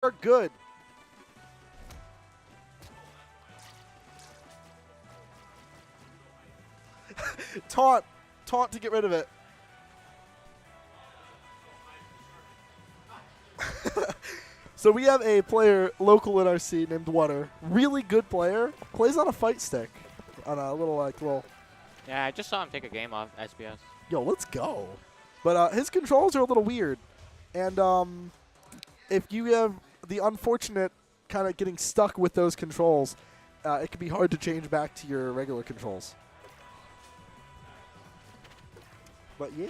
are good. Taunt to get rid of it. So we have a player local in our scene named Water. Really good player. Plays on a fight stick. On a little Yeah, I just saw him take a game off SBS. Yo, let's go. But his controls are a little weird. And if you have the unfortunate kind of getting stuck with those controls, it can be hard to change back to your regular controls. But yeah.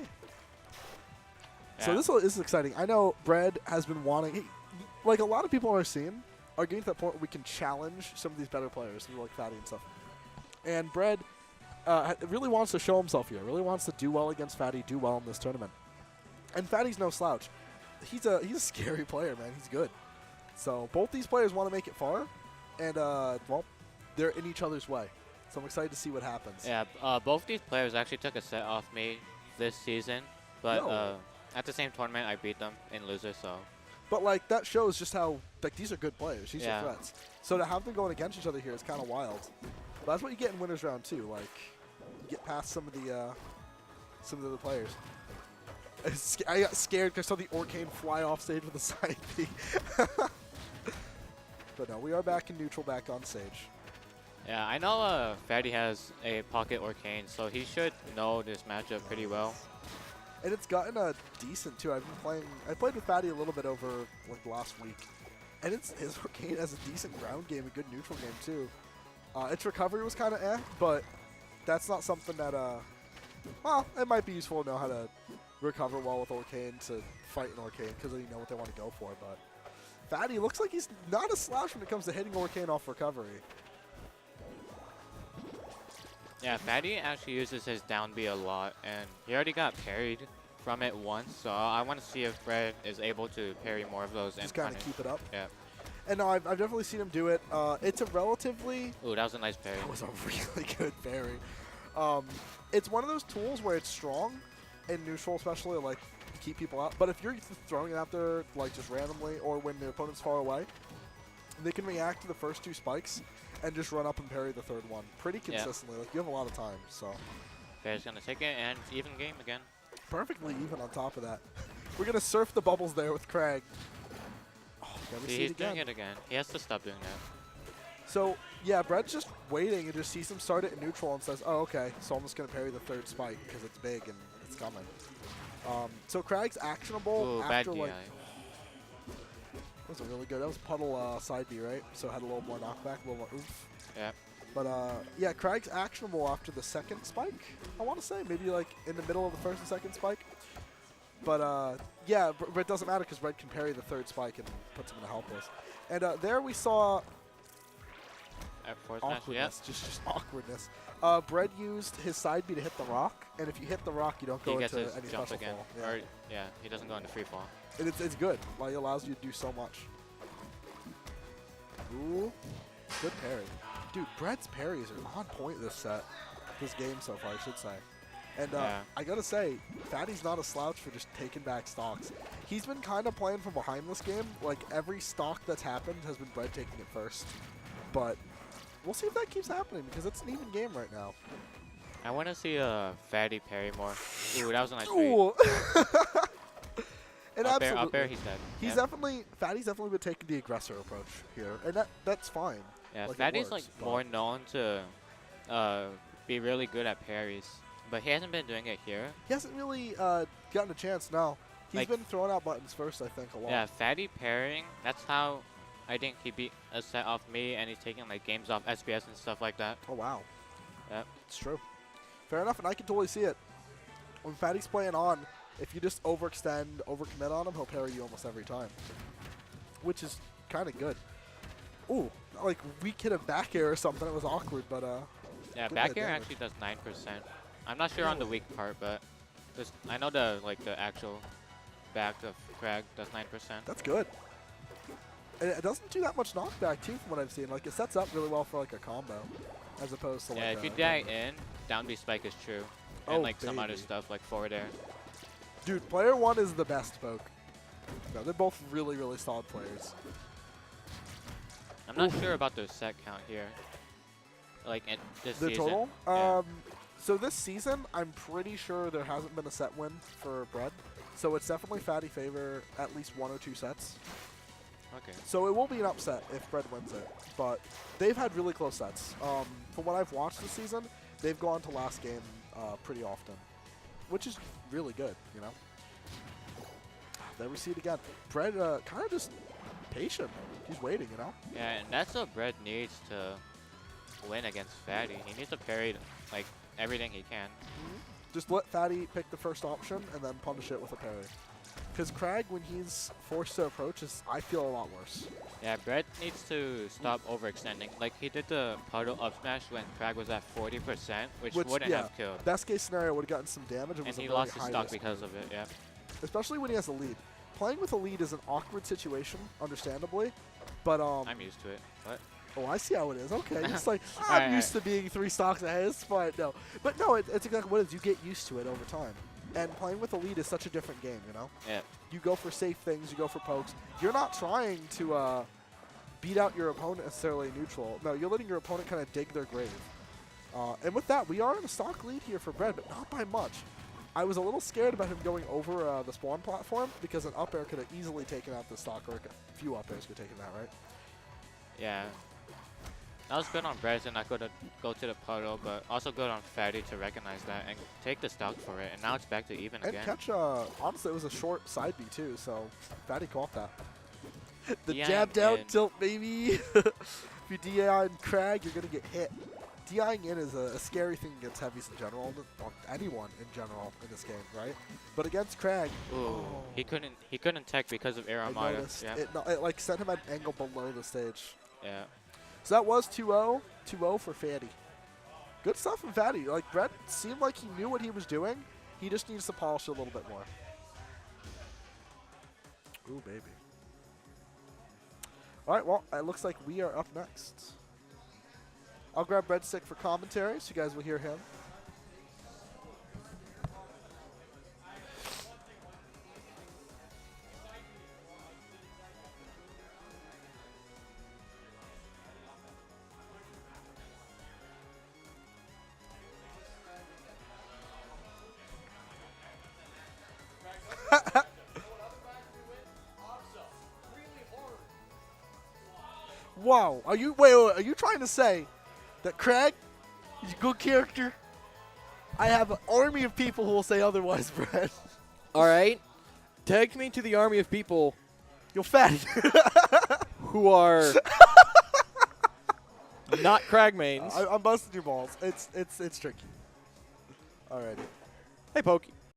So this is exciting. I know Bread has been wanting, like a lot of people in our scene are getting to that point where we can challenge some of these better players, like Fatty and stuff. And Bread really wants to show himself here. Really wants to do well against Fatty, do well in this tournament. And Fatty's no slouch. He's a scary player, man. He's good. So both these players want to make it far, and well, they're in each other's way. So I'm excited to see what happens. Yeah, both these players actually took a set off me this season, but at the same tournament I beat them in loser. So. But like that shows just how like these are good players. These are threats. So to have them going against each other here is kind of wild. But that's what you get in winners round too. Like you get past some of the other players. I got scared because I saw the Orcane fly off stage with a side B. But no, we are back in neutral, back on stage. Yeah, I know Fatty has a pocket Orcane, so he should know this matchup pretty well. And it's gotten decent too. I played with Fatty a little bit over like last week, and his Orcane has a decent ground game, a good neutral game too. Its recovery was kind of but that's not something that well, it might be useful to know how to recover well with Orcane to fight an Orcane because you know what they want to go for. But Fatty looks like he's not a slouch when it comes to hitting Orcane off recovery. Yeah, Fatty actually uses his down B a lot, and he already got parried from it once, so I want to see if Bread is able to parry more of those. Just kind of keep it up. Yeah. And no, I've definitely seen him do it. It's a relatively... Ooh, that was a nice parry. That was a really good parry. It's one of those tools where it's strong, in neutral especially, like, to keep people out. But if you're throwing it out there, like, just randomly, or when the opponent's far away, they can react to the first two spikes and just run up and parry the third one pretty consistently. Like, you have a lot of time, so. Fair's going to take it, and even game again. Perfectly even on top of that. We're going to surf the bubbles there with Kragg. Oh, never see he's it again. doing it again. He has to stop doing that. So, yeah, Brett's just waiting and just sees him start it in neutral and says, oh, okay, so I'm just going to parry the third spike because it's big and it's coming. So Kragg's actionable after, like... That was a really good. That was Puddle side B, right? So had a little more knockback, a little more oomph. Yeah. But yeah, Kragg's actionable after the second spike, I want to say. Maybe like in the middle of the first and second spike. But yeah, but it doesn't matter because Red can parry the third spike and puts him in a helpless. And there we saw awkwardness, just awkwardness. Bread used his side B to hit the rock, and if you hit the rock, you don't go into any special again. fall. Yeah. Or, yeah, he doesn't go into free fall. And it's good. Like, it allows you to do so much. Ooh, good parry. Dude, Bread's parries are on point this game so far, I should say. And I gotta say, Fatty's not a slouch for just taking back stocks. He's been kind of playing from behind this game. Like, every stock that's happened has been Bread taking it first. But we'll see if that keeps happening because it's an even game right now. I want to see Fatty parry more. Ooh, that was a nice read. And up absolutely, air, he's dead. He's Fatty's definitely been taking the aggressor approach here, and that's fine. Yeah, like Fatty's like more known to be really good at parries, but he hasn't been doing it here. He hasn't really gotten a chance. No, he's been throwing out buttons first, I think, a lot. Yeah, Fatty parrying. That's how I think he beat a set off me, and he's taking like games off SBS and stuff like that. Oh wow. Yeah, it's true. Fair enough, and I can totally see it. When Fatty's playing on, if you just overextend, overcommit on him, he'll parry you almost every time, which is kind of good. Ooh, like weak hit a back air or something. It was awkward, but yeah, back air actually does 9%. I'm not sure on the weak part, but I know the actual back of Kragg does 9%. That's good. And it doesn't do that much knockback too, from what I've seen. Like it sets up really well for like a combo, as opposed to if you die in, down B spike is true, and like some other stuff like forward air. Dude, player one is the best poke. No, they're both really, really solid players. I'm not sure about the set count here. Like in this The season. total? Yeah. So this season, I'm pretty sure there hasn't been a set win for Bread. So it's definitely Fatty favor at least 1 or 2 sets. Okay. So it will be an upset if Bread wins it. But they've had really close sets. From what I've watched this season, they've gone to last game pretty often, which is really good, you know? There we see it again. Bread kind of just patient. He's waiting, you know? Yeah, and that's what Bread needs to win against Fatty. He needs to parry like everything he can. Just let Fatty pick the first option and then punish it with a parry. Because Kragg, when he's forced to approach, I feel a lot worse. Yeah, Bread needs to stop overextending. Like he did the puddle up smash when Kragg was at 40%, which wouldn't have killed. Best case scenario would have gotten some damage. And he lost his stock because of it, yeah. Especially when he has a lead. Playing with a lead is an awkward situation, understandably, but I'm used to it. What? Oh, I see how it is. Okay, it's like I'm used to being 3 stocks ahead. It's fine. No, but no, it's exactly what it is. You get used to it over time. And playing with a lead is such a different game, you know. Yeah. You go for safe things. You go for pokes. You're not trying to beat out your opponent necessarily neutral. No, you're letting your opponent kind of dig their grave. And with that, we are in a stock lead here for Bread, but not by much. I was a little scared about him going over the spawn platform because an up air could have easily taken out the stock, or a few up airs could have taken that, right? Yeah. That was good on Bread to not go to the puddle, but also good on Fatty to recognize that and take the stock for it. And now it's back to even and again. Catch, honestly, it was a short side B too, so Fatty caught that. The jab down tilt, baby. If you DI and Kragg, you're going to get hit. DIing in is a scary thing against heavies in general, or anyone in general in this game, right? But against Kragg, ooh, he couldn't tech because of Air Armada. Yeah. It like sent him at an angle below the stage. Yeah. So that was 2-0, 2-0 for Fatty. Good stuff from Fatty. Like Brett seemed like he knew what he was doing. He just needs to polish it a little bit more. Ooh, baby. All right, well, it looks like we are up next. I'll grab Breadstick for commentary, so you guys will hear him. Wow, are you are you trying to say that Kragg is a good character? I have an army of people who will say otherwise, Brad. All right, tag me to the army of people. You're fatty. Who are not Kragg mains. I'm busting your balls. It's tricky. Alrighty. Hey, Pokey.